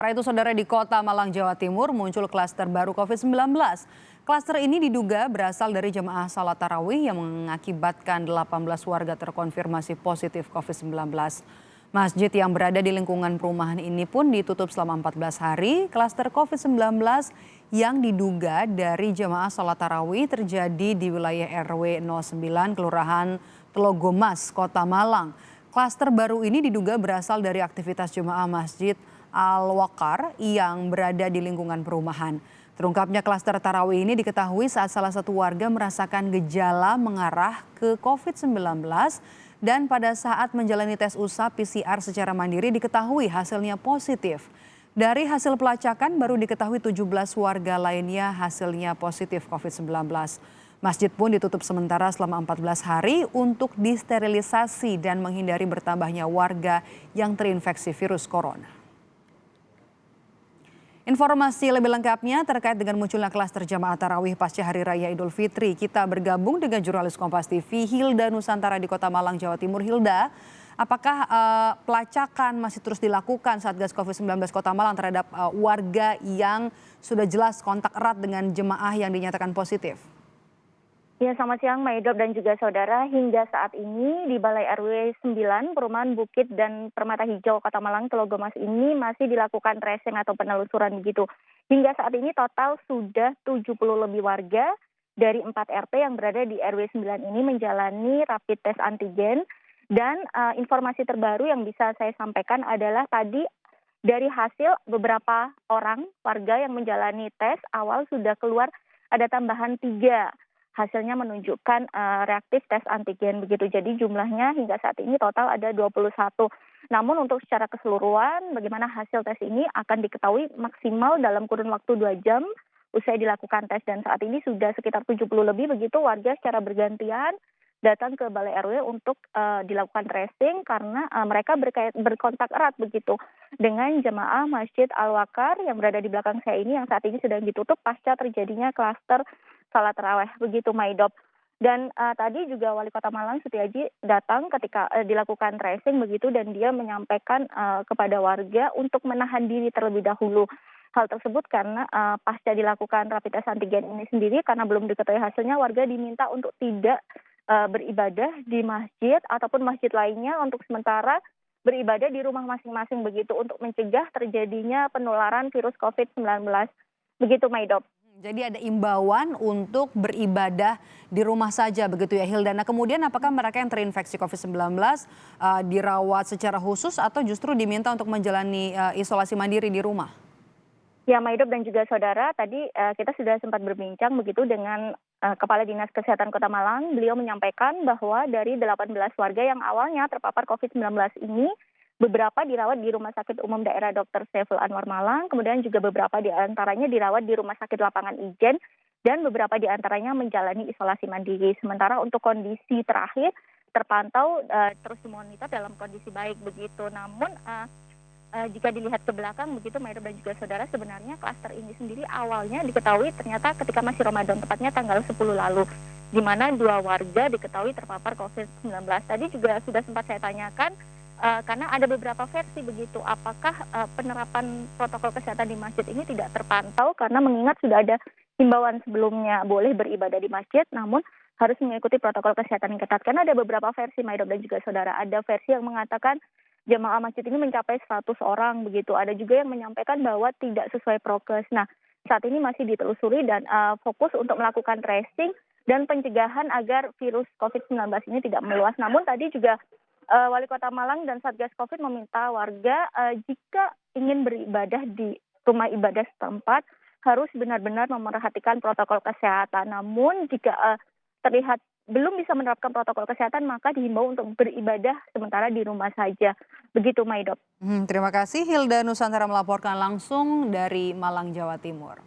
Sementara itu, saudara, di Kota Malang, Jawa Timur muncul klaster baru COVID-19. Klaster ini diduga berasal dari jemaah salat tarawih yang mengakibatkan 18 warga terkonfirmasi positif COVID-19. Masjid yang berada di lingkungan perumahan ini pun ditutup selama 14 hari. Klaster COVID-19 yang diduga dari jemaah salat tarawih terjadi di wilayah RW 09 Kelurahan Telogomas, Kota Malang. Klaster baru ini diduga berasal dari aktivitas jemaah Masjid Al-Waqar yang berada di lingkungan perumahan. Terungkapnya klaster tarawih ini diketahui saat salah satu warga merasakan gejala mengarah ke COVID-19 dan pada saat menjalani tes usap PCR secara mandiri diketahui hasilnya positif. Dari hasil pelacakan baru diketahui 17 warga lainnya hasilnya positif COVID-19. Masjid pun ditutup sementara selama 14 hari untuk disterilisasi dan menghindari bertambahnya warga yang terinfeksi virus corona. Informasi lebih lengkapnya terkait dengan munculnya klaster jamaah tarawih pasca Hari Raya Idul Fitri. Kita bergabung dengan jurnalis Kompas TV Hilda Nusantara di Kota Malang, Jawa Timur. Hilda, apakah pelacakan masih terus dilakukan Satgas COVID-19 Kota Malang terhadap warga yang sudah jelas kontak erat dengan jemaah yang dinyatakan positif? Ya, selamat siang Maidop dan juga saudara. Hingga saat ini di Balai RW 9 Perumahan Bukit dan Permata Hijau Kota Malang Telogomas ini masih dilakukan tracing atau penelusuran begitu. Hingga saat ini total sudah 70 lebih warga dari 4 RT yang berada di RW 9 ini menjalani rapid test antigen. Dan informasi terbaru yang bisa saya sampaikan adalah tadi dari hasil beberapa orang warga yang menjalani tes awal sudah keluar ada tambahan 3. Hasilnya menunjukkan reaktif tes antigen begitu. Jadi jumlahnya hingga saat ini total ada 21. Namun untuk secara keseluruhan bagaimana hasil tes ini akan diketahui maksimal dalam kurun waktu 2 jam usai dilakukan tes. Dan saat ini sudah sekitar 70 lebih begitu warga secara bergantian datang ke Balai RW untuk dilakukan tracing karena mereka berkontak erat begitu dengan jemaah Masjid Al-Waqar yang berada di belakang saya ini yang saat ini sedang ditutup pasca terjadinya klaster salat tarawih begitu Maidop. Dan tadi juga Wali Kota Malang Setiaji datang ketika dilakukan tracing begitu dan dia menyampaikan kepada warga untuk menahan diri terlebih dahulu. Hal tersebut karena pasca dilakukan rapid test antigen ini sendiri karena belum diketahui hasilnya warga diminta untuk tidak beribadah di masjid ataupun masjid lainnya untuk sementara beribadah di rumah masing-masing begitu untuk mencegah terjadinya penularan virus COVID-19. Begitu Maidop. Jadi ada imbauan untuk beribadah di rumah saja begitu ya Hilda. Nah kemudian apakah mereka yang terinfeksi COVID-19 dirawat secara khusus atau justru diminta untuk menjalani isolasi mandiri di rumah? Ya Maidop dan juga saudara, tadi kita sudah sempat berbincang begitu dengan Kepala Dinas Kesehatan Kota Malang. Beliau menyampaikan bahwa dari 18 warga yang awalnya terpapar COVID-19 ini, beberapa dirawat di Rumah Sakit Umum Daerah Dr. Saiful Anwar Malang, kemudian juga beberapa di antaranya dirawat di Rumah Sakit Lapangan Ijen, dan beberapa di antaranya menjalani isolasi mandiri. Sementara untuk kondisi terakhir terpantau terus dimonitor dalam kondisi baik begitu. Namun jika dilihat ke belakang begitu Maidop dan juga saudara, sebenarnya klaster ini sendiri awalnya diketahui ternyata ketika masih Ramadan, tepatnya tanggal 10 lalu, di mana 2 warga diketahui terpapar COVID-19. Tadi juga sudah sempat saya tanyakan karena ada beberapa versi begitu, apakah penerapan protokol kesehatan di masjid ini tidak terpantau karena mengingat sudah ada himbauan sebelumnya boleh beribadah di masjid namun harus mengikuti protokol kesehatan yang ketat. Karena ada beberapa versi Maidop dan juga saudara, ada versi yang mengatakan jemaah masjid ini mencapai 100 orang begitu. Ada juga yang menyampaikan bahwa tidak sesuai prokes. Nah, saat ini masih ditelusuri dan fokus untuk melakukan tracing dan pencegahan agar virus COVID-19 ini tidak meluas. Namun tadi juga Wali Kota Malang dan Satgas COVID meminta warga jika ingin beribadah di rumah ibadah setempat harus benar-benar memerhatikan protokol kesehatan. Namun jika terlihat belum bisa menerapkan protokol kesehatan maka dihimbau untuk beribadah sementara di rumah saja. Begitu Maidop. Terima kasih Hilda Nusantara melaporkan langsung dari Malang, Jawa Timur.